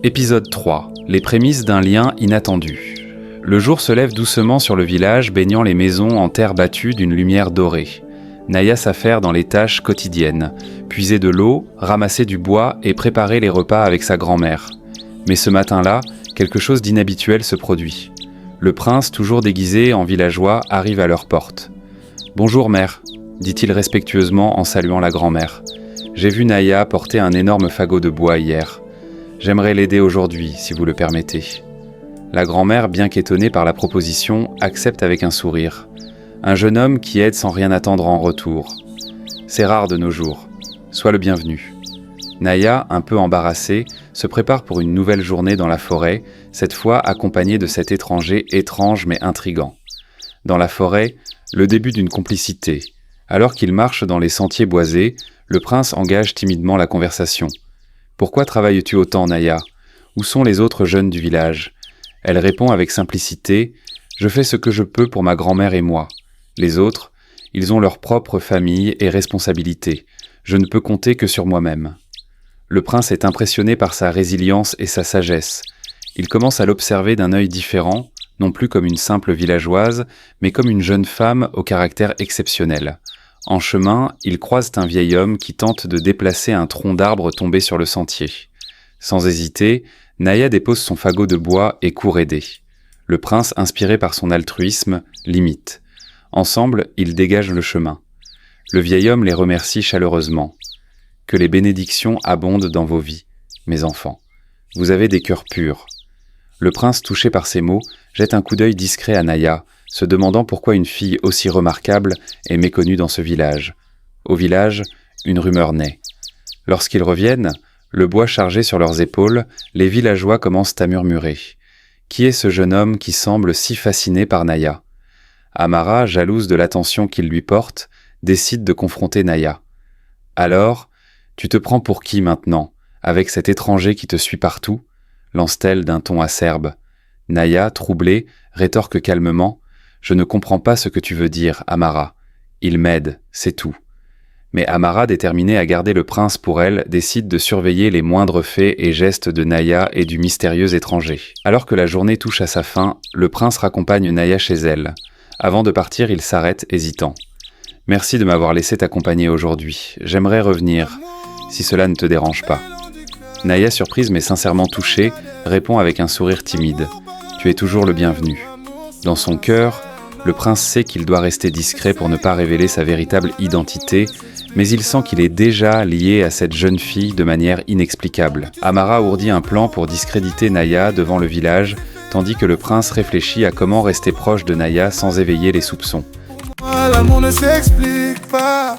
Épisode 3. Les prémices d'un lien inattendu. Le jour se lève doucement sur le village, baignant les maisons en terre battue d'une lumière dorée. Naya s'affaire dans les tâches quotidiennes, puiser de l'eau, ramasser du bois et préparer les repas avec sa grand-mère. Mais ce matin-là, quelque chose d'inhabituel se produit. Le prince, toujours déguisé en villageois, arrive à leur porte. « Bonjour mère », dit-il respectueusement en saluant la grand-mère. « J'ai vu Naya porter un énorme fagot de bois hier. J'aimerais l'aider aujourd'hui, si vous le permettez. » La grand-mère, bien qu'étonnée par la proposition, accepte avec un sourire. Un jeune homme qui aide sans rien attendre en retour. C'est rare de nos jours. Sois le bienvenu. Naya, un peu embarrassée, se prépare pour une nouvelle journée dans la forêt, cette fois accompagnée de cet étranger étrange mais intrigant. Dans la forêt, le début d'une complicité. Alors qu'il marche dans les sentiers boisés, le prince engage timidement la conversation. « Pourquoi travailles-tu autant, Naya ? Où sont les autres jeunes du village ?» Elle répond avec simplicité « Je fais ce que je peux pour ma grand-mère et moi. Les autres, ils ont leur propre famille et responsabilités. Je ne peux compter que sur moi-même. » Le prince est impressionné par sa résilience et sa sagesse. Il commence à l'observer d'un œil différent, non plus comme une simple villageoise, mais comme une jeune femme au caractère exceptionnel. En chemin, ils croisent un vieil homme qui tente de déplacer un tronc d'arbre tombé sur le sentier. Sans hésiter, Naya dépose son fagot de bois et court aider. Le prince, inspiré par son altruisme, l'imite. Ensemble, ils dégagent le chemin. Le vieil homme les remercie chaleureusement. « Que les bénédictions abondent dans vos vies, mes enfants. Vous avez des cœurs purs. » Le prince, touché par ces mots, jette un coup d'œil discret à Naya, se demandant pourquoi une fille aussi remarquable est méconnue dans ce village. Au village, une rumeur naît. Lorsqu'ils reviennent, le bois chargé sur leurs épaules, les villageois commencent à murmurer. Qui est ce jeune homme qui semble si fasciné par Naya ? Amara, jalouse de l'attention qu'il lui porte, décide de confronter Naya. « Alors, tu te prends pour qui maintenant, avec cet étranger qui te suit partout ?» lance-t-elle d'un ton acerbe. Naya, troublée, rétorque calmement. « Je ne comprends pas ce que tu veux dire, Amara. Il m'aide, c'est tout. » Mais Amara, déterminée à garder le prince pour elle, décide de surveiller les moindres faits et gestes de Naya et du mystérieux étranger. Alors que la journée touche à sa fin, le prince raccompagne Naya chez elle. Avant de partir, il s'arrête, hésitant. « Merci de m'avoir laissé t'accompagner aujourd'hui. J'aimerais revenir, si cela ne te dérange pas. » Naya, surprise mais sincèrement touchée, répond avec un sourire timide. « Tu es toujours le bienvenu. » Dans son cœur, le prince sait qu'il doit rester discret pour ne pas révéler sa véritable identité, mais il sent qu'il est déjà lié à cette jeune fille de manière inexplicable. Amara ourdit un plan pour discréditer Naya devant le village, tandis que le prince réfléchit à comment rester proche de Naya sans éveiller les soupçons. L'amour ne s'explique pas.